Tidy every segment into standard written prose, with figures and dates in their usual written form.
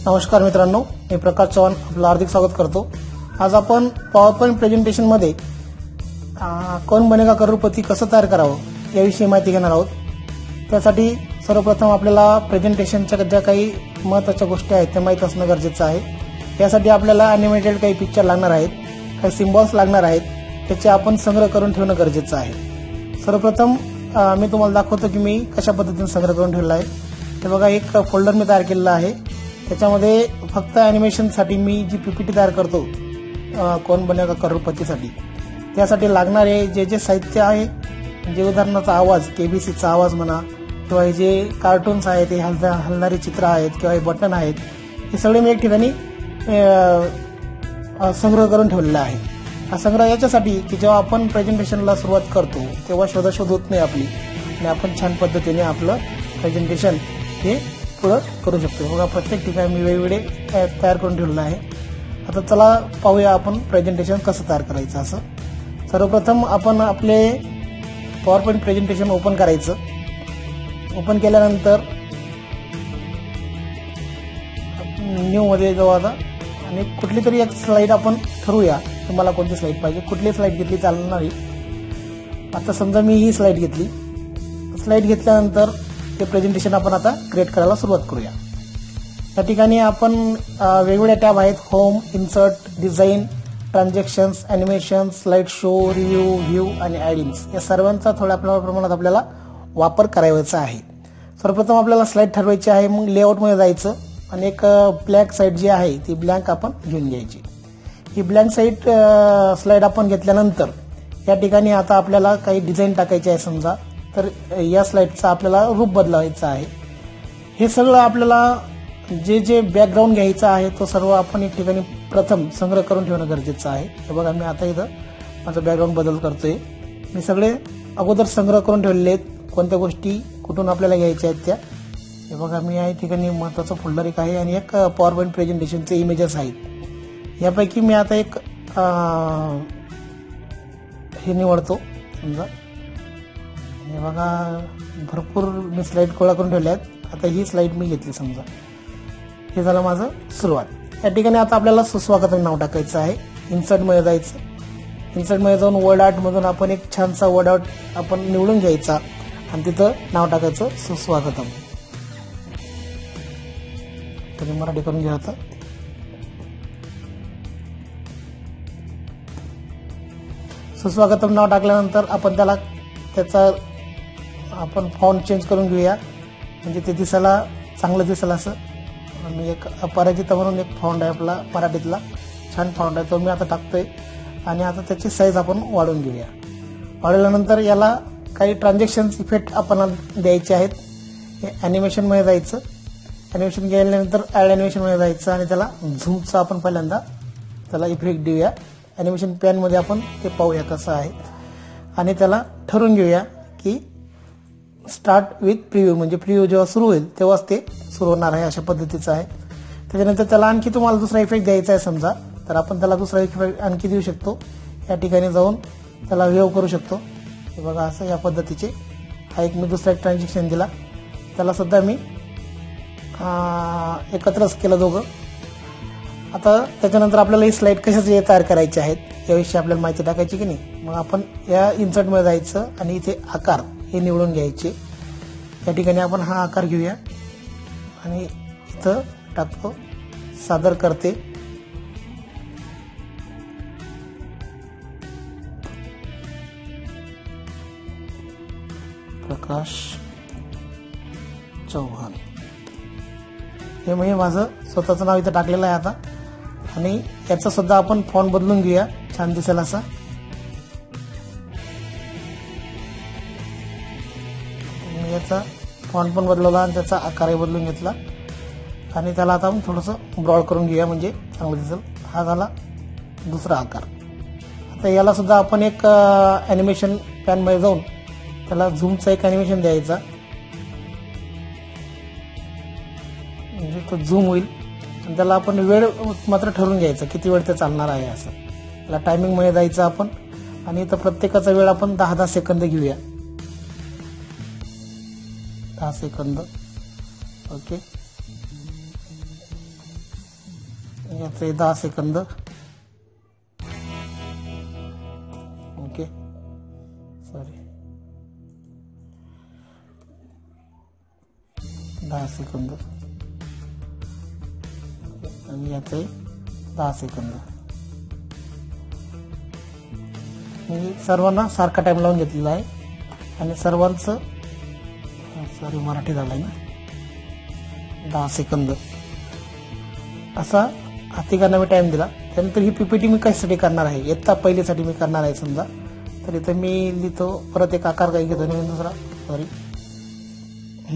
नमस्कार मित्रांनो, मी प्रकाश चव्हाण आपलं हार्दिक स्वागत करतो। आज आपण पॉवर पॉइंट प्रेझेंटेशन मध्ये कौन बनेगा करोडपती कसं तयार करावं याविषयी माहिती घेणार आहोत। त्यासाठी सर्वप्रथम आपल्याला प्रेझेंटेशनच्या ज्या काही महत्त्वाच्या गोष्टी आहेत त्या माहिती असणं गरजेचं आहे। यासाठी आपल्याला ॲनिमेटेड काही पिक्चर लागणार आहेत, काही सिम्बॉल्स लागणार आहेत, त्याचे आपण संग्रह करून ठेवणं गरजेचं आहे। सर्वप्रथम मी तुम्हाला दाखवतो की मी कशा पद्धतीने संग्रह करून ठेवला आहे। हे बघा, एक फोल्डर मी तयार केलेला आहे। त्याच्यामध्ये फक्त ॲनिमेशनसाठी मी जी पीपीटी तयार करतो कौन बनेगा करोडपतीसाठी, त्यासाठी लागणारे जे साहित्य आहे, जे उदाहरणार्थ आवाज, केबीसीचा आवाज म्हणा, किंवा हे जे कार्टून्स आहेत, हे हलणारे चित्र आहेत, किंवा हे बटन आहेत, हे सगळे मी एक ठिकाणी संग्रह करून ठेवलेला आहे। हा संग्रह याच्यासाठी की जेव्हा आपण प्रेझेंटेशनला सुरुवात करतो तेव्हा शोधाशोध होत नाही आपली, आणि आपण छान पद्धतीने आपलं प्रेझेंटेशन हे पुढं करू शकतो। बघा, प्रत्येक ठिकाणी मी वेगवेगळे तयार करून ठेवलेलं आहे। आता चला पाहूया आपण प्रेझेंटेशन कसं तयार करायचं। असं सर्वप्रथम आपण आपले पॉवर पॉइंट प्रेझेंटेशन ओपन करायचं। ओपन केल्यानंतर न्यू मध्ये जाऊ आता, आणि कुठली तरी एक स्लाइड आपण ठरवूया, तुम्हाला कोणती स्लाइड पाहिजे, कुठली स्लाइड घेतली चालणार आहे। आता समजा मी ही स्लाइड घेतली। स्लाइड घेतल्यानंतर ते प्रेझेंटेशन आपण आता क्रिएट करायला सुरुवात करूया। या ठिकाणी आपण वेगवेगळ्या टॅब आहेत, home, insert, design, transactions, animation, slide show, review, view आणि ॲडिन्स या सर्वांचा थोड्या प्रमाणात आपल्याला वापर करायचा आहे। सर्वप्रथम आपल्याला स्लाइड ठरवायची आहे, मग लेआउटमध्ये जायचं आणि एक ब्लँक साईड जी आहे ती ब्लँक आपण घेऊन घ्यायची। ही ब्लँक स्लाइड आपण घेतल्यानंतर या ठिकाणी आता आपल्याला काही डिझाईन टाकायची आहे। समजा तर या स्लाइडचा आपल्याला रूप बदलावायचा आहे। हे सगळं आपल्याला जे बॅकग्राऊंड घ्यायचं आहे तो सर्व आपण एक ठिकाणी प्रथम संग्रह करून ठेवणं गरजेचं आहे। हे बघा, मी आता इथं माझं बॅकग्राऊंड बदल करतोय। मी सगळे अगोदर संग्रह करून ठेवलेले आहेत, कोणत्या गोष्टी कुठून आपल्याला घ्यायच्या आहेत त्या। हे बघा, मी या ठिकाणी महत्त्वाचं फोल्डर एक आहे आणि एक पॉवर पॉइंट प्रेझेंटेशनचे इमेजेस आहेत। यापैकी मी आता एक हे निवडतो। समजा हे बघा, भरपूर मी स्लाइड गोळा करून ठेवल्या आहेत। आता ही स्लाइड मी घेतली समजा। हे झालं माझं सुरुवात। या ठिकाणी आता आपल्याला सुस्वागतम नाव टाकायचं आहे। इन्सर्टमध्ये जायचं, इन्सर्टमध्ये जाऊन वर्ड आर्टमधून आपण एक छानसा वर्ड आर्ट आपण निवडून घ्यायचा आणि तिथं नाव टाकायचं सुस्वागतम। तरी मराठी करून घ्या। आता सुस्वागतम नाव टाकल्यानंतर आपण त्याचा आपण फॉन्ट चेंज करून घेऊया, म्हणजे ते दिसायला चांगलं दिसेल असं। मी एक अपराजिता म्हणून एक फॉन्ट आहे आपला मराठीतला, छान फॉन्ट आहे तो मी आता टाकतोय। आणि आता त्याची साईज आपण वाढवून घेऊया। वाढवल्यानंतर याला काही ट्रान्झॅक्शन्स इफेक्ट आपण द्यायचे आहेत। हे ॲनिमेशनमध्ये जायचं, ॲनिमेशन गेल्यानंतर ॲड ॲनिमेशनमध्ये जायचं आणि त्याला झूमचा आपण पहिल्यांदा त्याला इफेक्ट देऊया। ॲनिमेशन पॅनमध्ये आपण ते पाहूया कसं आहे, आणि त्याला ठरवून घेऊया की स्टार्ट विथ प्रिव्ह्यू, म्हणजे प्रिव्ह्यू जेव्हा सुरू होईल तेव्हाच ते सुरू होणार आहे, अशा पद्धतीचं आहे। त्याच्यानंतर त्याला आणखी तुम्हाला दुसरा इफेक्ट द्यायचा आहे समजा, तर आपण त्याला दुसरा इफेक्ट आणखी देऊ शकतो। या ठिकाणी जाऊन त्याला वेव्ह करू शकतो। हे बघा, असं या पद्धतीचे हा एक मी दुसरा एक ट्रान्झॅक्शन दिला, त्याला सुद्धा मी एकत्रच केलं दोघं। आता त्याच्यानंतर आपल्याला ही स्लाइड कशाचे तयार करायची आहेत याविषयी आपल्याला माहिती टाकायची की नाही। मग आपण या इन्सर्टमध्ये जायचं आणि इथे आकार हे निवडून घ्यायचे। या ठिकाणी आपण हा आकार घेऊया आणि इथं टाकतो सादर करते। प्रकाश चव्हाण हे म्हणजे माझं स्वतःचं नाव इथं टाकलेलं आहे आता। आणि याचा सुद्धा आपण फॉन्ट बदलून घेऊया, छान दिसेल असा। मी याचा फॉन्ट पण बदलवला आणि त्याचा आकारही बदलून घेतला, आणि त्याला आता आपण थोडंसं ब्रॉड करून घेऊया म्हणजे चांगलं दिसेल। हा झाला दुसरा आकार। आता याला सुद्धा आपण एक ॲनिमेशन पॅनमध्ये जाऊन त्याला झूमचा एक ॲनिमेशन द्यायचा, म्हणजे तो झूम होईल। आणि त्याला आपण वेळ मात्र ठरवून घ्यायचा किती वेळ ते चालणार आहे असं। त्याला टायमिंगमध्ये जायचं आपण, आणि इथं प्रत्येकाचा वेळ आपण 10-10 सेकंद घेऊया। 10 सेकंद, ओके। याचे 10 सेकंद. ओके सॉरी 10 सेकंद आणि याचे 10 सेकंद. मी सर्वांना सारखा टाइम लावून घेतलेला आहे आणि सर्वांचं सॉरी मराठी झालंय ना 10 सेकंद असा हातिकांना मी टाइम दिला. त्यानंतर ही पीपीटी मी कशासाठी करणार आहे, इयत्ता पहिलीसाठी मी करणार आहे समजा. तर इथं मी लिहितो, परत एक आकार काही घेतो मी दुसरा सॉरी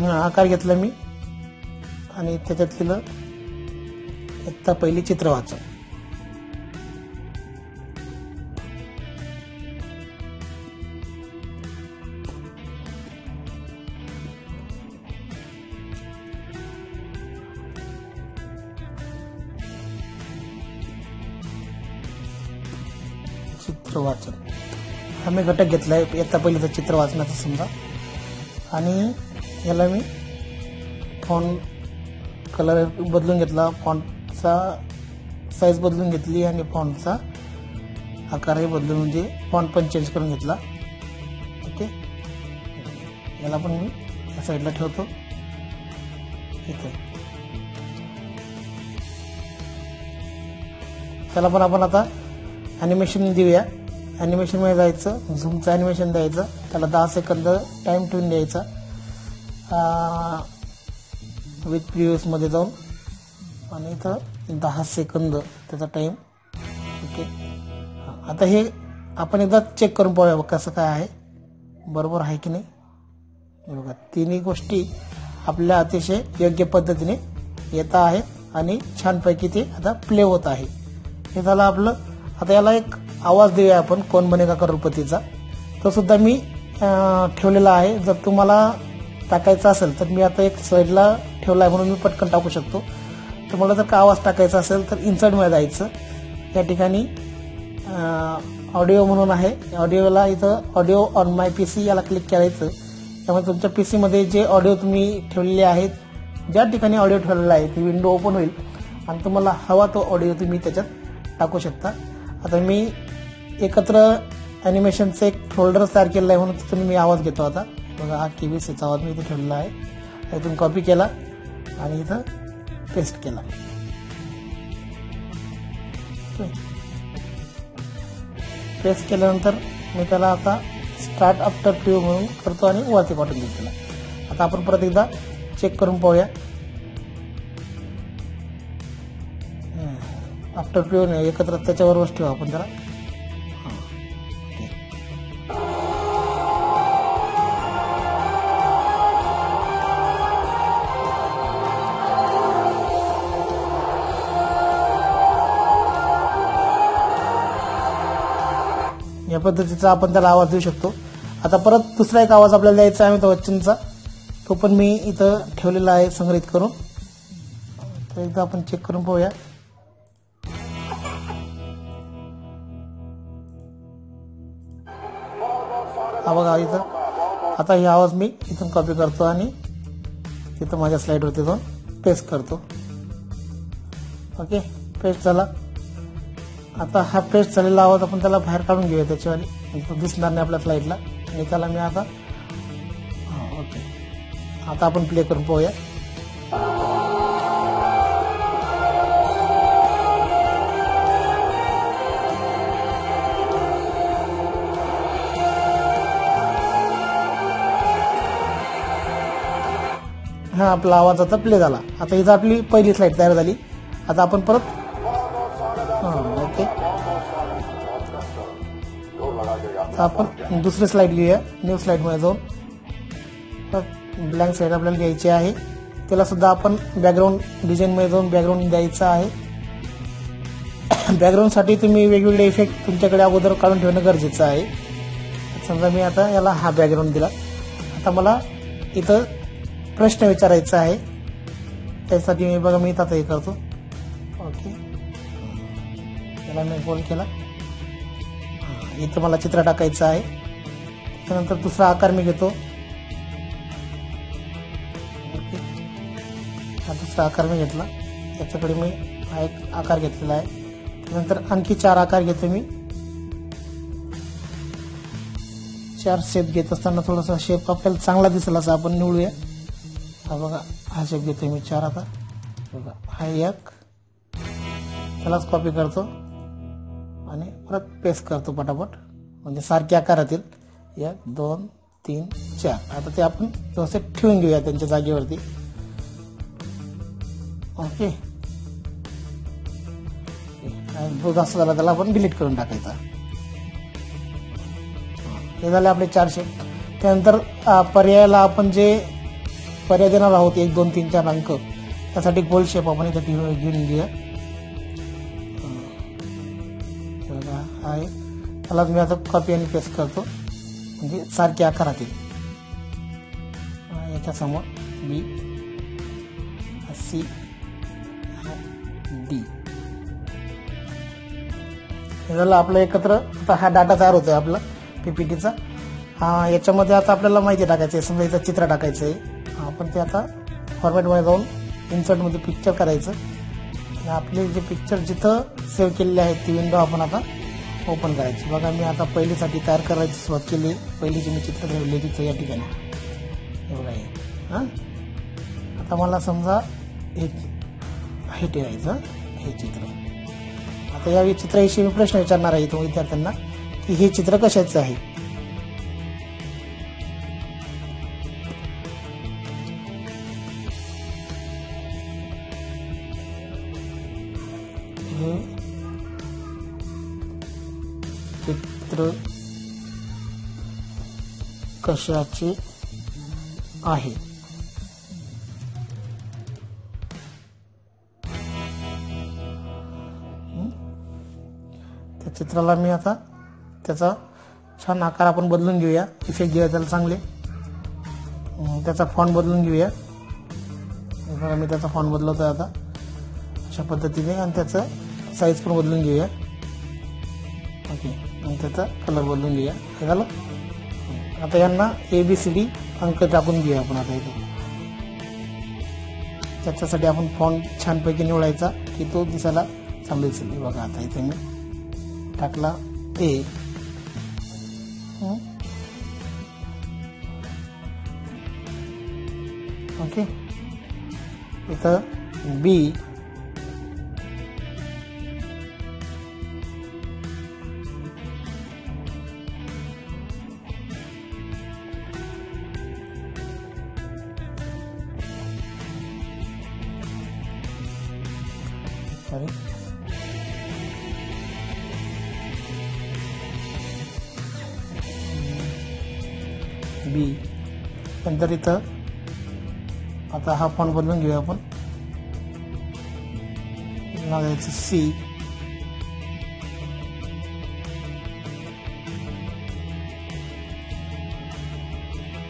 आकार घेतला मी आणि त्याच्यात लिहिलं इयत्ता पहिली चित्र वाचन. चित्र वाचन हा मी घटक घेतलाय इयत्ता पहिलीचा चित्र वाचनाचा समजा. आणि याला मी फॉन्ट कलर बदलून घेतला, फॉन्टचा साईज बदलून घेतली आणि फॉन्टचा आकारही बदलून म्हणजे फॉन्ट पण चेंज करून घेतला. ओके याला पण मी या साईडला ठेवतो. इथे त्याला पण आपण आता ॲनिमेशन देऊया. ॲनिमेशनमध्ये जायचं, झूमचं ॲनिमेशन द्यायचं, त्याला 10 सेकंद टाईम ठेवून द्यायचा विथ प्रिव्ह्यूजमध्ये जाऊन आणि इथं 10 सेकंद त्याचा टाईम. ओके आता हे आपण एकदा चेक करून पाहूया कसं काय आहे, बरोबर आहे की नाही. बघा तिन्ही गोष्टी आपल्या अतिशय योग्य पद्धतीने येत आहेत आणि छानपैकी ते आता प्ले होत आहे. हे झालं आपलं. आता याला एक आवाज देऊया आपण, कोण बनेगा करोडपतीचा. तो सुद्धा मी ठेवलेला आहे. जर तुम्हाला टाकायचा असेल तर मी आता एक स्लाइडला ठेवला आहे म्हणून मी पटकन टाकू शकतो. तुम्हाला जर का आवाज टाकायचा असेल तर इन्सर्टमध्ये जायचं. या ठिकाणी ऑडिओ म्हणून आहे, ऑडिओला इथं ऑडिओ ऑन माय पीसी याला क्लिक करायचं. त्यामुळे तुमच्या पीसीमध्ये जे ऑडिओ तुम्ही ठेवलेले आहेत, ज्या ठिकाणी ऑडिओ ठेवलेला आहे ती विंडो ओपन होईल आणि तुम्हाला हवा तो ऑडिओ तुम्ही त्याच्यात टाकू शकता. आता मी एकत्र ॲनिमेशनचं एक फोल्डर तयार केलेलं आहे म्हणून तिथून मी आवाज घेतो. आता बघा हा KBCचा आवाज मी इथे ठेवलेला आहे. इथून कॉपी केला आणि इथं पेस्ट केला. पेस्ट केल्यानंतर मी त्याला आता स्टार्ट आफ्टर प्रिव्ह्यू म्हणून करतो आणि वरती पाठवून देतो त्याला. आता आपण परत एकदा चेक करून पाहूया. आफ्टर प्रिव्ह्यू नाही, एकत्र त्याच्यावरच ठेवू आपण त्याला. या पद्धतीचा आपण त्याला आवाज देऊ शकतो. आता परत दुसरा एक आवाज आपल्याला द्यायचा आहे अमिताभ बच्चनचा, तो पण मी इथं ठेवलेला आहे संग्रहित करून. तर एकदा आपण चेक करून पाहूया. हा बघा इथं. आता ही आवाज मी इथून कॉपी करतो आणि तिथं माझ्या स्लाइडवरती जाऊन पेस्ट करतो. ओके पेस्ट झाला. आता हा पेस्ट झालेला आवाज आपण त्याला बाहेर काढून घेऊया त्याच्यावाली, तो दिसणार नाही आपल्या स्लाइडला. आणि त्याला मी आता ओके आता आपण प्ले करून पाहूया. हा आपला आवाज आता प्ले झाला. आता इथं आपली पहिली स्लाइड तयार झाली. आता आपण परत ओके आता आपण दुसरी स्लाइड घेऊया. न्यू स्लाइडमध्ये जाऊन ब्लँक स्लाइड आपल्याला घ्यायची आहे. त्याला सुद्धा आपण बॅकग्राऊंड डिझाईनमध्ये जाऊन बॅकग्राऊंड द्यायचं आहे. बॅकग्राऊंडसाठी तुम्ही वेगवेगळे इफेक्ट तुमच्याकडे अगोदर काढून ठेवणं गरजेचं आहे. समजा मी आता याला हा बॅकग्राऊंड दिला. आता मला इथं प्रश्न विचारायचा आहे, त्यासाठी मी बघा मी आता हे करतो. ओके त्याला मी गोल केला. इथं मला चित्र टाकायचं आहे. त्यानंतर दुसरा आकार मी घेतो. ओके हा दुसरा आकार मी घेतला. त्याच्याकडे मी हा एक आकार घेतलेला आहे. त्यानंतर आणखी 4 आकार घेतो मी. 4 शेप घेत असताना थोडासा शेप आपल्याला चांगला दिसेल असा आपण निवडूया. हा बघा, हा शेप घेतोय मी 4 आता. बघा, हा एक, त्यालाच कॉपी करतो आणि परत पेस्ट करतो पटापट, म्हणजे सारखे आकार राहतील. 1 2 3 4. आता ते आपण व्यवस्थित ठेवून घेऊया त्यांच्या जागेवरती. ओके, जो जास्त झाला त्याला आपण डिलीट करून टाकायचा. हे झाले आपले 4 शेप. त्यानंतर पर्यायाला आपण जे पर्याय देणार आहोत 1 2 3 4 अंक, त्यासाठी गोल शेप आपण इथे घेऊन घेऊया. हा आहे, त्याला मी आता कॉपी आणि पेस्ट करतो, म्हणजे सारखे आकार राहतील. याच्या समोर बी, सी, डी. हे झालं आपलं एकत्र. आता हा डाटा तयार होतोय आपला पीपीटीचा. याच्यामध्ये आता आपल्याला माहिती टाकायचं आहे. समजा इथं चित्र टाकायचं आहे, आपण ते आता फॉर्मॅटमध्ये जाऊन इन्सर्टमध्ये पिक्चर करायचं. आणि आपले जे पिक्चर जिथं सेव्ह केलेले आहेत ती विंडो आपण आता ओपन करायची. बघा, मी आता पहिलीसाठी तयार करायची सुरुवात केली. पहिली जी मी चित्र ठेवले तिथं या ठिकाणी एवढं आहे. हां, आता मला समजा हे ठेवायचं, हे चित्र. आता या चित्राविषयी मी प्रश्न विचारणार आहे तुम्ही विद्यार्थ्यांना की हे चित्र कशाचं आहे. हे चित्र कशाचे आहे. त्या चित्राला मी आता त्याचा छान आकार आपण बदलून घेऊया. इफेक्ट घेऊया त्याला चांगले. त्याचा फॉन्ट बदलून घेऊया. बघा, मी त्याचा फॉन्ट बदलवतोय आता अशा पद्धतीने. आणि त्याचं साईज पण बदलून घेऊया. ओके, आणि त्याचा कलर बदलून घेऊया. हे झालं. आता यांना ABCD अंक टाकून घेऊया आपण. आता इथे त्याच्यासाठी आपण फॉन्ट छानपैकी निवडायचा की तो दिसायला चांगला दिसेल. बघा, आता इथे मी टाकला A. ओके, इथं B. Sorry, B. नंतर इथं आता हा फॉन्ट बदलून घेऊया आपण. नाव द्यायचं C.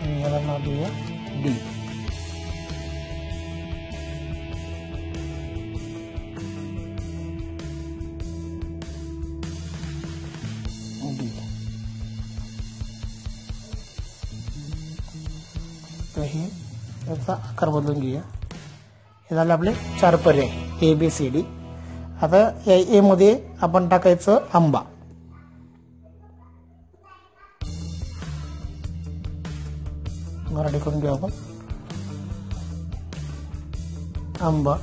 आणि याला नाव देऊया D. तर हे याचा आकार बदलून घेऊया. हे झाले आपले 4 पर्याय ABCD. आता या A मध्ये आपण टाकायचं आंबा. मराठी करून घेऊ आपण. आंबा.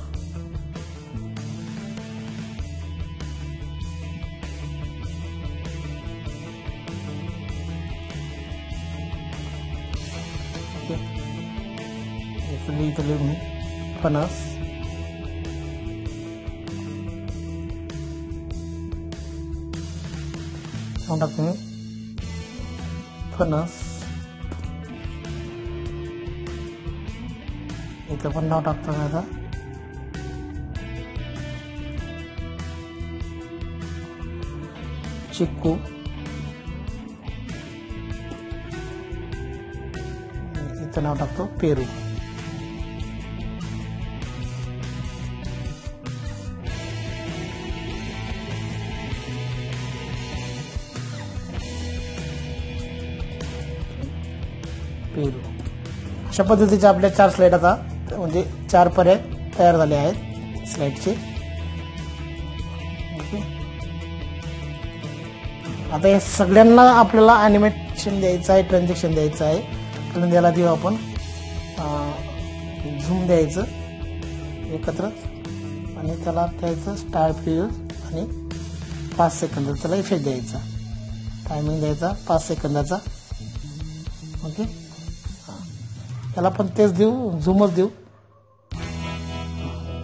इथं लिहून फणस. टाकतो मी फणस. इथं पण नाव टाकतो मी आता. चिक्कू. इथं नाव टाकतो पेरू. पेरू. अशा पद्धतीचे आपल्या 4 स्लाइड आता म्हणजे 4 पर्याय तयार झाले आहेत स्लाइडचे. ओके. आता या सगळ्यांना आपल्याला ॲनिमेशन द्यायचं आहे, ट्रान्झॅक्शन द्यायचं आहे. कारण याला देऊ आपण झूम द्यायचं एकत्र आणि त्याला द्यायचं स्टार प्रिव्ह्यू आणि 5 सेकंद त्याला इफेक्ट द्यायचा, टायमिंग द्यायचा 5 सेकंदाचा. ओके. त्याला पण तेच देऊ, झूमच देऊ,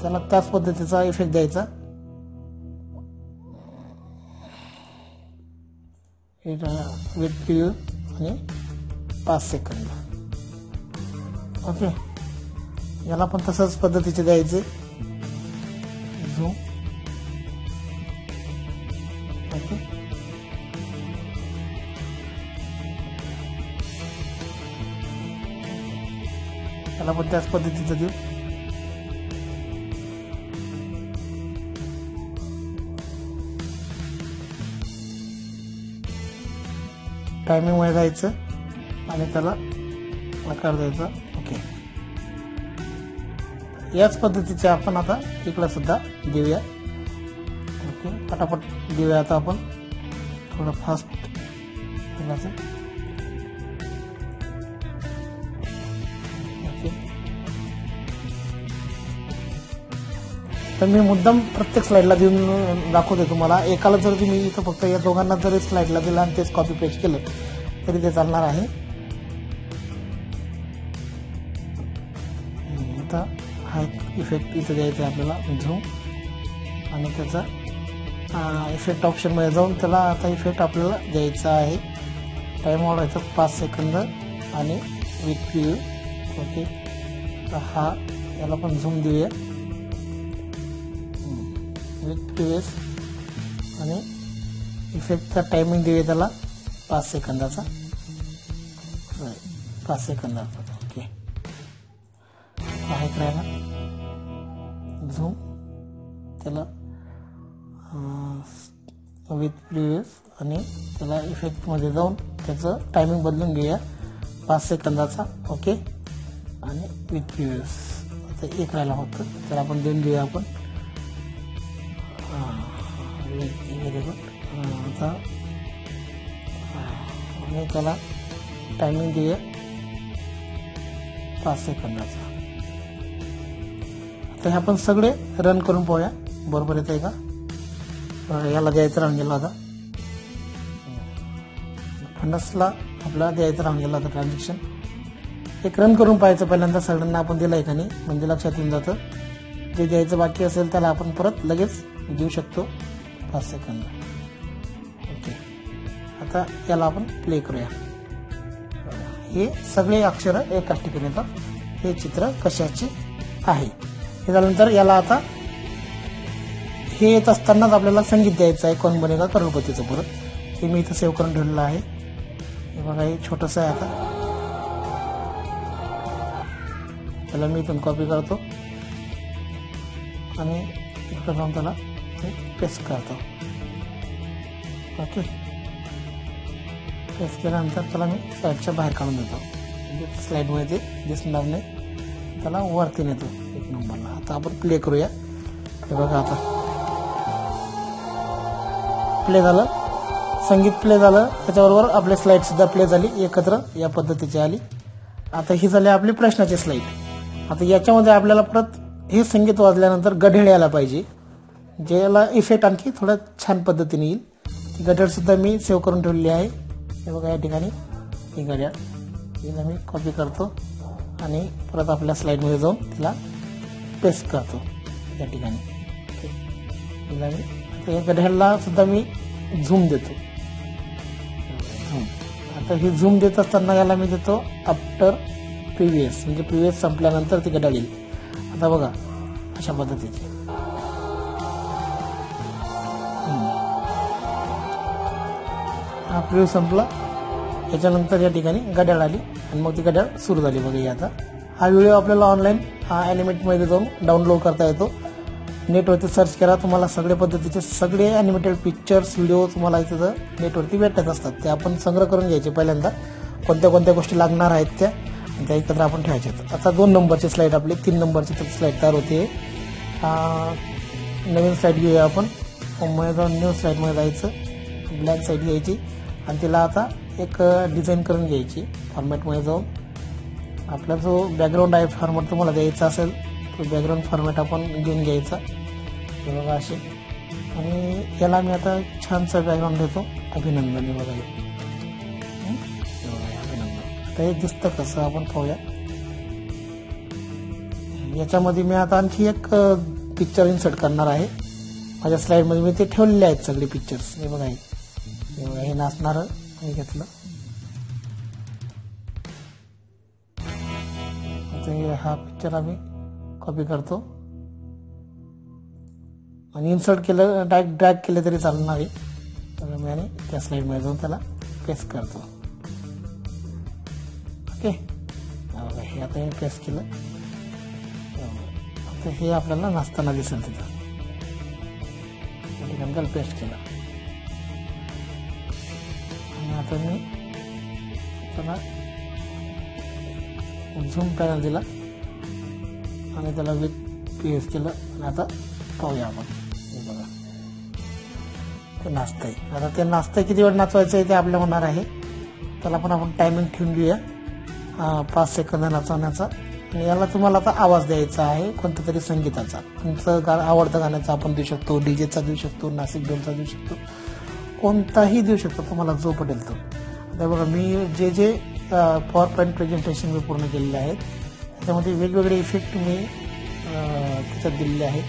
त्याला त्याच पद्धतीचा इफेक्ट द्यायचा. विथ प्रिव्ह्यू आणि 5 सेकंद. ओके. याला पण तसंच पद्धतीचे द्यायचे झूम. ओके. त्याला पण त्याच पद्धतीचं देऊ. टायमिंग मध्ये जायचं आणि त्याला आकार द्यायचा. ओके. याच पद्धतीचे आपण आता इकडे सुद्धा देऊया. ओके. पटापट देऊया आता आपण, थोडं फास्ट. ओके. तर मी मुद्दाम प्रत्येक स्लाइडला देऊन दाखवते तुम्हाला. एकाला जर तुम्ही इथं फक्त या दोघांना जर स्लाइडला दिला आणि तेच कॉपी पेस्ट केलं तरी ते चालणार आहे. आता हा इफेक्ट इथं द्यायचा आहे आपल्याला झूम आणि त्याचा इफेक्ट ऑप्शनमध्ये जाऊन त्याला आता इफेक्ट आपल्याला द्यायचा आहे. टाईम वाढवायचा 5 सेकंद आणि विथ प्रिव्ह्यू. ओके. तर हा याला पण झूम देऊया विथ प्रिव्ह्यूस आणि इफेक्टचा टायमिंग देऊया त्याला 5 सेकंदाचा. 5 सेकंदाचा. ओके. आहे करायला झूम, त्याला विथ प्रिव्ह्यूस आणि त्याला इफेक्टमध्ये जाऊन त्याचं टायमिंग बदलून घेऊया 5 सेकंदाचा. ओके. आणि विथ प्रिव्ह्यूस. आता एक राहिला होतं त्याला आपण देऊन घेऊया आपण. आता आणि त्याला टायमिंग देऊया 5 सेकंदाचा. आता हे आपण सगळे रन करून पाहूया बरोबर येत आहे का. याला द्यायचं राहून गेला होता, फंडसला आपल्याला द्यायचं राहून गेला होता ट्रान्झॅक्शन. एक रन करून पाहायचं पहिल्यांदा सगळ्यांना आपण दिलं आहे का नाही, म्हणजे लक्षात येऊन जातं. जे द्यायचं बाकी असेल त्याला आपण परत लगेच देऊ शकतो 5 सेकंद. ओके. आता याला आपण प्ले करूया. हे सगळे अक्षर एकाच ठिकाणी येतात. हे चित्र कशाचे आहे हे झाल्यानंतर याला आता हे येत असतानाच आपल्याला संगीत द्यायचं आहे कोण बनेगा करोडपतीचं. परत हे मी इथं सेव्ह करून ठेवलेलं आहे. हे बघा हे छोटंसं आहे. आता त्याला मी इथून कॉपी करतो आणि इकडं जाऊन त्याला पेस्ट करतो. ओके. पेस्ट केल्यानंतर त्याला मी स्लाइडच्या बाहेर काढून देतो, म्हणजे स्लाइडमध्ये ते दिसणार नाही. त्याला वरती नेतो 1 नंबरला. आता आपण प्ले करूया. हे बघा आता प्ले झालं, संगीत प्ले झालं, त्याच्याबरोबर आपली स्लाइड सुद्धा प्ले झाली एकत्र या पद्धतीची आली. आता ही झाली आपली प्रश्नाची स्लाइड. आता याच्यामध्ये आपल्याला परत हे संगीत वाजल्यानंतर गढेळ यायला पाहिजे, ज्याला इफेक्ट आणखी थोडं छान पद्धतीने येईल. ती गढेळ सुद्धा मी सेव्ह करून ठेवलेली आहे. हे बघा या ठिकाणी ही घड्याळ, हिला मी कॉपी करतो आणि परत आपल्या स्लाइडमध्ये जाऊन तिला पेस्ट करतो या ठिकाणी. हिला मी या घड्याळला सुद्धा मी झूम देतो. आता ही झूम देत असताना याला मी देतो आफ्टर प्रिव्हियस, म्हणजे प्रिव्हियस संपल्यानंतर ती घड्याळ येईल. आता बघा अशा पद्धतीची हा प्रिव्ह्यू संपला. याच्यानंतर या ठिकाणी घड्याळ आली आणि मग ती घड्याळ सुरू झाली. बघा आता हा व्हिडिओ आपल्याला ऑनलाईन ॲनिमेटमध्ये जाऊन डाउनलोड करता येतो. नेटवरती सर्च करा, तुम्हाला सगळ्या पद्धतीचे सगळे ॲनिमेटेड पिक्चर्स व्हिडिओ तुम्हाला इथं नेटवरती भेटत असतात. ते आपण संग्रह करून घ्यायचे पहिल्यांदा, कोणत्या कोणत्या गोष्टी लागणार आहेत त्या एकत्र आपण ठेवायच्यात. आता 2 नंबरची स्लाइड आपली 3 नंबरची स्लाइड तयार होते. नवीन स्लाइड घेऊया आपण. होममध्ये जाऊन न्यू स्लाईडमध्ये जायचं, ब्लॅक साईड घ्यायची आणि तिला आता एक डिझाईन करून घ्यायची. फॉर्मॅटमध्ये जाऊन आपला जो बॅकग्राऊंड आहे फॉर्मॅट तुम्हाला द्यायचा असेल तो बॅकग्राऊंड फॉर्मॅट आपण घेऊन घ्यायचा. हे बघा असे. आणि याला मी आता छानसा बॅकग्राऊंड देतो. अभिनंदन. हे बघा अभिनंदन. आता हे दिसतं कसं आपण पाहूया. याच्यामध्ये मी आता आणखी एक पिक्चर इन्सर्ट करणार आहे. माझ्या स्लाईडमध्ये मी ते ठेवलेले आहेत सगळे पिक्चर्स. हे बघा हे नाचणारं हे घेतलं. हा पिक्चर आम्ही कॉपी करतो आणि इन्सर्ट केलं, ड्रॅग केलं तरी चालणार आहे. तर मी आणि त्या स्लाईडमध्ये जाऊन त्याला पेस्ट करतो. ओके. हे आता मी पेस्ट केलं. आता हे आपल्याला नाचताना दिसेल तिथं. त्या ठिकाणी पेस्ट केलं आणि आता मी त्याला झूम पॅनल दिला आणि त्याला विथ पेस्ट केलं आणि आता पाहूया आपण. हे बघा ते नाचतंय. आता ते नाचतंय किती वेळ नाचवायचं आहे ते आपल्याला होणार आहे. त्याला पण आपण टायमिंग ठेवून घेऊया 5 सेकंद नाचवण्याचा. आणि याला तुम्हाला आता आवाज द्यायचा आहे कोणत्या तरी संगीताचा. तुमचं आवडतं गाण्याचा आपण देऊ शकतो, डीजेचा देऊ शकतो, नाशिक डोलचा देऊ शकतो, कोणताही देऊ शकतो तुम्हाला जो पटेल तो. आता बघा मी जे पॉवर पॉईंट प्रेझेंटेशन मी पूर्ण केलेले आहेत त्याच्यामध्ये वेगवेगळे इफेक्ट मी त्याच्यात दिलेले आहेत.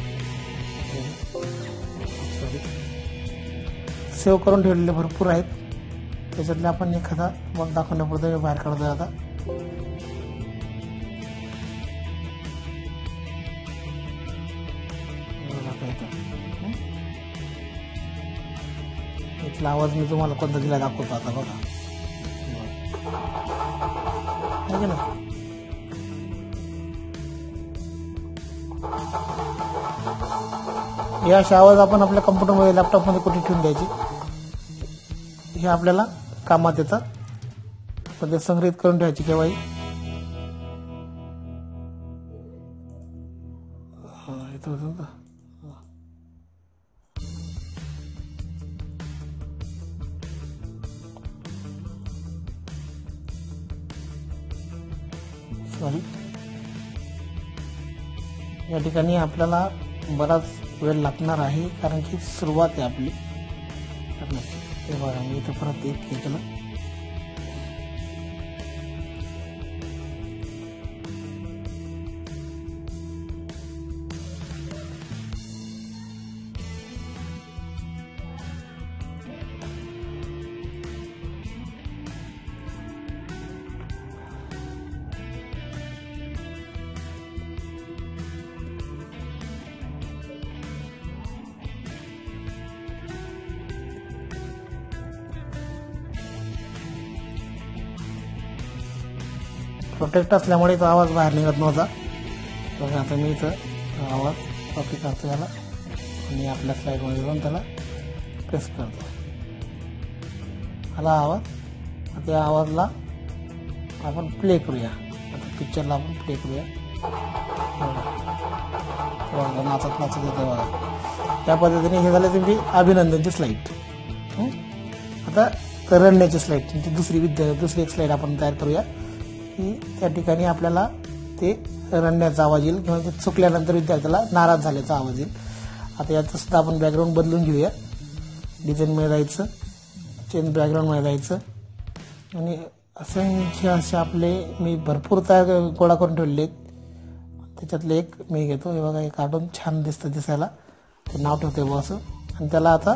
सेव्ह करून ठेवलेले भरपूर आहेत. त्याच्यातले आपण एखादा मग दाखवण्यापुरतं मी बाहेर काढतोय. आता इथला आवाज मी तुम्हाला कोणता दिला दाखवतो. आता बघा ना हे असे आवाज आपण आपल्या कम्प्युटरमध्ये लॅपटॉपमध्ये कुठे ठेवून द्यायची. हे आपल्याला कामात येतात. पण ते संग्रहित करून ठेवायची केव्हाही. सॉरी. या ठिकाणी आपल्याला बराच वेळ लागणार आहे कारण की सुरुवात आहे आपली करण्याची. हे बघा मी इथं परत एक हे केलं. प्रोटेक्ट असल्यामुळे तो आवाज बाहेर निघत नव्हता. बघा आता मी इथं आवाज कॉपी करतो याला आणि आपल्या स्लाईडमध्ये जाऊन त्याला प्रेस करतो. आला आवाज. त्या आवाजला आपण प्ले करूया. आता पिक्चरला आपण प्ले करूया. नाचत नाचत येतं बघा. त्या पद्धतीने हे झालं तुमची अभिनंदनची स्लाईड. आता रडण्याची स्लाईड तुमची दुसरी एक स्लाईड आपण तयार करूया की त्या ठिकाणी आपल्याला ते रडण्याचा आवाज येईल किंवा ते चुकल्यानंतर विद्यार्थ्याला नाराज झाल्याचा आवाज येईल. आता याचं सुद्धा आपण बॅकग्राऊंड बदलून घेऊया. डिझाईनमध्ये जायचं, चेंज बॅकग्राऊंडमध्ये जायचं आणि असंख्य असे आपले मी भरपूर तयार गोळा करून ठेवले आहेत. त्याच्यातले एक मी घेतो. हे बघा हे कार्टून छान दिसतं दिसायला. ते नाव ठेवते बॉ असं. आणि त्याला आता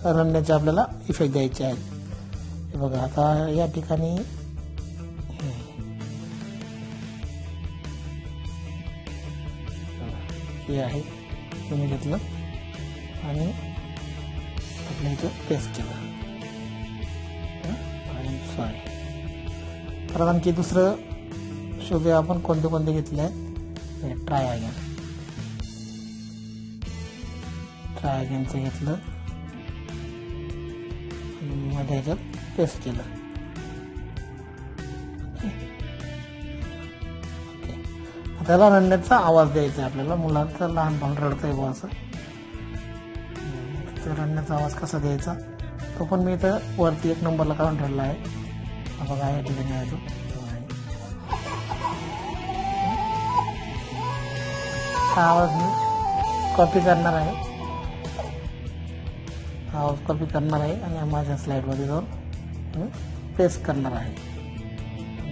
रडण्याचे आपल्याला इफेक्ट द्यायचे आहेत. हे बघा आता या ठिकाणी हे आहे तुम्ही घेतलं आणि आपल्या इथं पेस्ट केलं. सॉरी. परत आणखी दुसरं शोधूया आपण कोणते कोणते घेतले आहेत. ट्राय अगेनचं घेतलं आणि मध्ये ह्याच्यात पेस्ट केलं. त्याला रडण्याचा आवाज द्यायचा आहे आपल्याला. मुलांचं लहानपण रडतंय बा असं तर रडण्याचा आवाज कसा द्यायचा तो पण मी इथं वरती 1 नंबरला काढून ठेवला आहे. बघा या ठिकाणी आहे तो. हा आवाज मी कॉपी करणार आहे. हा आवाज कॉपी करणार आहे आणि माझ्या स्लाईडमध्ये जाऊन मी पेस्ट करणार आहे.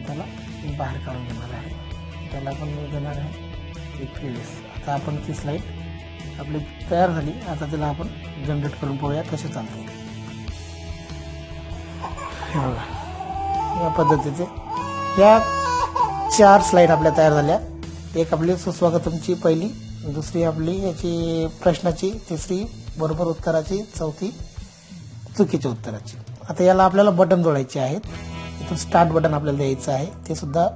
त्याला बाहेर काढून घेणार आहे. त्याला पण मी देणार आहे 21. आता आपण ती स्लाईड आपली तयार झाली. आता तिला आपण जनरेट करून पाहूया कसे चालते. हे बघा या पद्धतीचे या 4 स्लाईड आपल्या तयार झाल्या. एक आपली सुस्वागतमची पहिली, दुसरी आपली याची प्रश्नाची, तिसरी बरोबर उत्तराची, चौथी चुकीच्या उत्तराची. आता याला आपल्याला बटन जोडायचे आहेत. इथून स्टार्ट बटन आपल्याला द्यायचं आहे. ते सुद्धा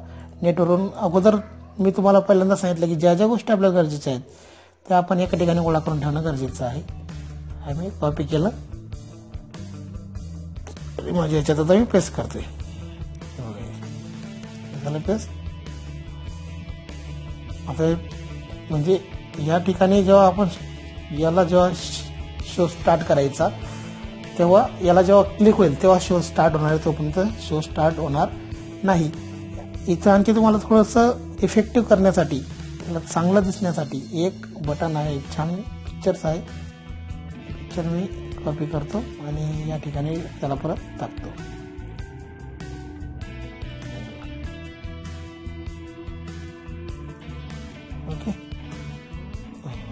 नेटवरून अगोदर मी तुम्हाला पहिल्यांदा सांगितलं की ज्या ज्या गोष्टी आपल्याला गरजेच्या आहेत त्या आपण एका ठिकाणी गोळा करून ठेवणं गरजेचं आहे. आम्ही कॉपी केलं, माझ्या याच्यात आता मी पेस्ट करतोय. झालं पेस्ट. आता म्हणजे या ठिकाणी जेव्हा आपण याला जेव्हा शो स्टार्ट करायचा तेव्हा याला जेव्हा क्लिक होईल तेव्हा शो स्टार्ट होणार आहे, तोपर्यंत शो स्टार्ट होणार नाही. इथं आणखी तुम्हाला थोडंसं इफेक्टिव्ह करण्यासाठी, त्याला चांगलं दिसण्यासाठी एक बटन आहे, छान पिक्चर्स आहे. पिक्चर मी कॉपी करतो आणि या ठिकाणी त्याला परत टाकतो. ओके.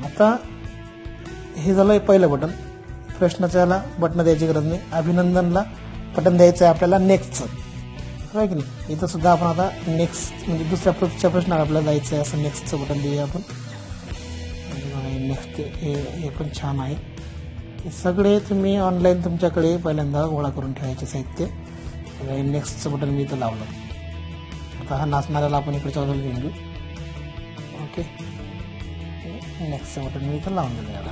आता हे झालं पहिलं बटन. प्रश्नाच्याला बटन द्यायची गरज नाही. अभिनंदनला बटन द्यायचं आहे आपल्याला नेक्स्टचं, आहे की नाही. इथं सुद्धा आपण आता नेक्स्ट म्हणजे दुसऱ्या प्रश्नाला आपल्याला जायचं आहे, असं नेक्स्टचं बटन देऊया आपण. नेक्स्ट हे पण छान आहे. हे सगळे तुम्ही ऑनलाईन तुमच्याकडे पहिल्यांदा गोळा करून ठेवायचे साहित्य. नेक्स्टचं बटन मी इथं लावलं. आता हा नाचणाऱ्याला आपण इकडे बाजूला घेऊन घेऊ. ओके. नेक्स्टचं बटन मी इथं लावून दिलं. याला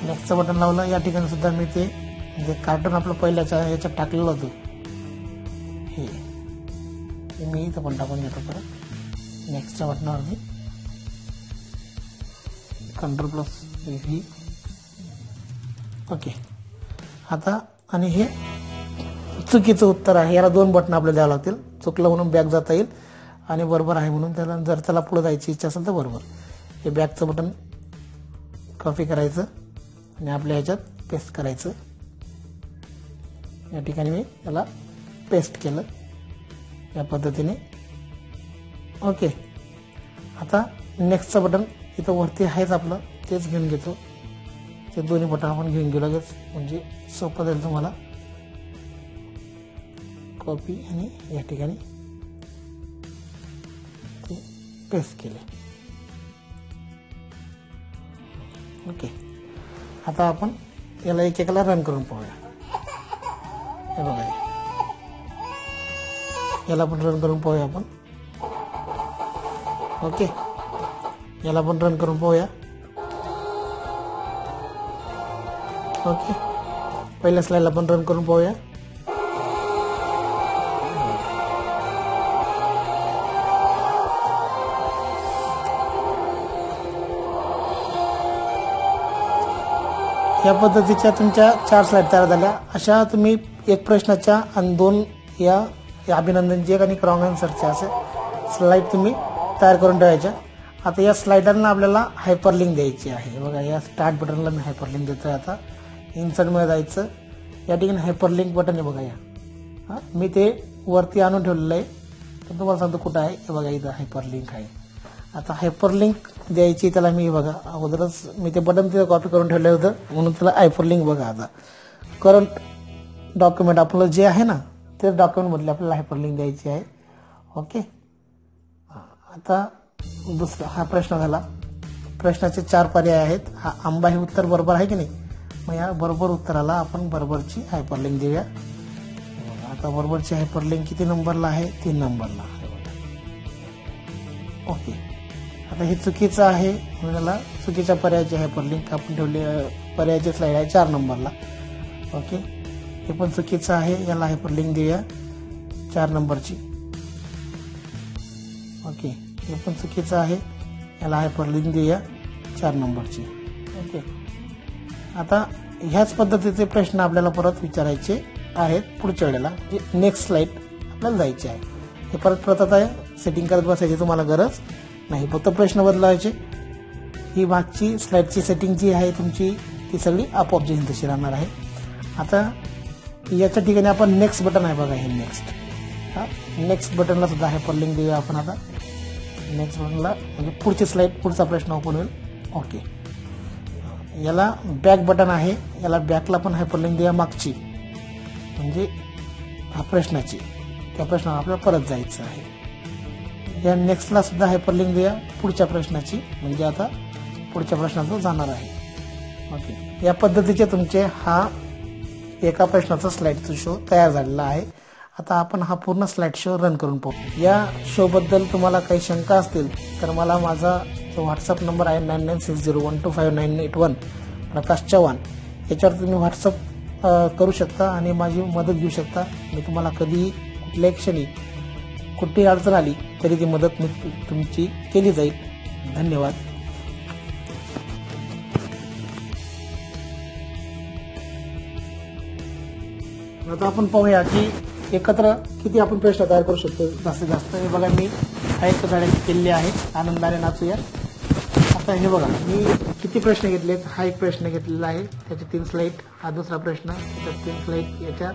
नेक्स्टचं बटन लावलं. या ठिकाणी सुद्धा मी ते जे कार्टून आपलं पहिल्याच्या याच्यात टाकलेलं होतं हे मी इथं पण टाकून घेतो परत. नेक्स्टच्या बटनावरती Ctrl+V. ओके. आता आणि हे चुकीचं उत्तर आहे. याला 2 बटन आपल्याला द्यावं लागतील. चुकलं म्हणून बॅक जाता येईल आणि बरोबर आहे म्हणून त्याला जर त्याला पुढे जायची इच्छा असेल तर बरोबर हे बॅकचं बटन कॉपी करायचं आणि आपल्या ह्याच्यात पेस्ट करायचं. या ठिकाणी मी त्याला पेस्ट केलं या पद्धतीने. ओके. आता नेक्स्टचं बटन इथं वरती आहेच आपलं, तेच घेऊन घेतो. ते दोन्ही बटन आपण घेऊन गेलो लगेच, म्हणजे सोपं जाईल तुम्हाला. कॉपी आणि या ठिकाणी ते पेस्ट केले. ओके. आता आपण याला एक एकाला रन करून पाहूया. हे बघा याला पण रन करून पाहूया आपण. ओके. याला पण रन करून पाहूया. ओके. पहिल्या स्लाइडला पण रन करून पाहूया. या पद्धतीच्या तुमच्या 4 स्लाइड तयार झाल्या. अशा तुम्ही एक प्रश्नाच्या आणि 2 या अभिनंदनची एक आणि रॉंग आन्सरच्या असे स्लाइड तुम्ही तयार करून ठेवायच्या. आता या स्लाइडरला आपल्याला हायपरलिंक द्यायची आहे. बघा या स्टार्ट बटनला मी हायपरलिंक देतोय. आता इन्सर्टमध्ये जायचं. या ठिकाणी हायपरलिंक बटन आहे बघा. या मी ते वरती आणून ठेवलेलं आहे, तर तुम्हाला सांगतो कुठं आहे. हे बघा इथं हायपरलिंक आहे. आता हायपरलिंक द्यायची त्याला मी बघा अगोदरच मी ते बटन तिथं कॉपी करून ठेवलं होतं म्हणून त्याला हायपरलिंक बघा. आता करंट डॉक्युमेंट आपलं जे आहे ना ते डॉक्युमेंटमधले आपल्याला हायपरलिंक द्यायची आहे. ओके. आता दुसरा हा प्रश्न झाला. प्रश्नाचे 4 पर्याय आहेत. हा आंबा हे उत्तर बरोबर आहे की नाही. मग या बरोबर उत्तराला आपण बरोबरची हायपरलिंक देऊया. आता बरोबरची हायपरलिंक किती नंबरला आहे. 3 नंबरला. ओके. आता हे चुकीचं आहे म्हणून याला चुकीच्या पर्यायाची हायपरलिंक आपण ठेवली. पर्यायाची स्लाइड आहे 4 नंबरला. ओके. हे पण चुकीचं आहे. याला हायपरलिंक देऊया 4 नंबरची. ओके. हे पण चुकीचं आहे. याला हायपरलिंक देऊया 4 नंबरची. ओके. आता ह्याच पद्धतीचे प्रश्न आपल्याला परत विचारायचे आहेत पुढच्या वेळेला, नेक्स्ट स्लाइड आपल्याला जायचे आहे. हे परत आता सेटिंग करत बसायची तुम्हाला गरज नाही, फक्त प्रश्न बदलायचे. ही मागची स्लाइडची सेटिंग जी आहे तुमची ती सगळी आपोआप जी तशी राहणार आहे. आता याच्या ठिकाणी आपण नेक्स्ट बटन आहे बघा, हे नेक्स्ट बटनला सुद्धा हायपरलिंक देऊया आपण. आता नेक्स्ट बटनला म्हणजे पुढची स्लाइड, पुढचा प्रश्न ओपन होईल. ओके, याला बॅक बटन आहे, याला बॅकला पण हायपरलिंक देऊया मागची, म्हणजे हा प्रश्नाची, त्या प्रश्नावर आपल्याला परत जायचं आहे. या नेक्स्टला सुद्धा हायपरलिंक देऊया पुढच्या प्रश्नाची, म्हणजे आता पुढच्या प्रश्नाचं जाणार आहे. ओके, या पद्धतीचे तुमचे हा एका प्रश्नाचा स्लाइडचा शो तयार झालेला आहे. आता आपण हा पूर्ण स्लाइड शो रन करून पाहू. या शो बद्दल तुम्हाला काही शंका असतील तर मला माझा जो व्हॉट्सअप नंबर आहे 9960125981 प्रकाश चव्हाण, याच्यावर तुम्ही व्हॉट्सअप करू शकता आणि माझी मदत घेऊ शकता. मी तुम्हाला कधीही कुठल्याही क्षणी कुठलीही अडचण आली तरी ती मदत तुमची केली जाईल. धन्यवाद. आता आपण पाहूया की एकत्र किती आपण प्रश्न तयार करू शकतो जास्तीत जास्त. हे बघा, मी साहित्य तयारी केलेली आहे, आनंदाने नाचूया. आता हे बघा, मी किती प्रश्न घेतलेत. हा एक प्रश्न घेतलेला आहे, त्याचे 3 स्लाइड. हा दुसरा प्रश्न, त्याच्यात 3 स्लाइड. याच्या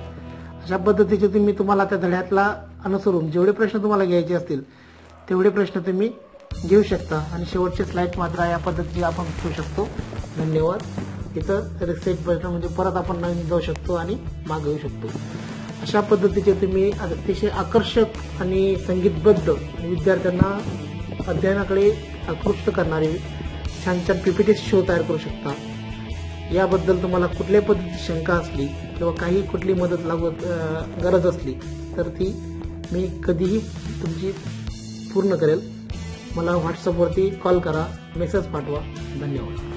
अशा पद्धतीचे तुम्हाला त्या धड्यातला अनुसरून जेवढे प्रश्न तुम्हाला घ्यायचे असतील तेवढे प्रश्न तुम्ही घेऊ शकता आणि शेवटचे स्लाइड मात्र या पद्धतीने आपण घेऊ शकतो. धन्यवाद. इथं रिसेट बटन म्हणजे परत आपण नवीन जाऊ शकतो आणि मागे येऊ शकतो. अशा पद्धतीचे तुम्ही अतिशय आकर्षक आणि संगीतबद्ध विद्यार्थ्यांना अध्ययनाकडे आकृष्ट करणारे छान छान PPT शो तयार करू शकता. याबद्दल तुम्हाला कुठल्याही पद्धतीची शंका असली किंवा काही कुठली मदत गरज असली तर ती मी कधीही तुमची पूर्ण करेल. मला व्हॉट्सअपवरती कॉल करा, मेसेज पाठवा. धन्यवाद.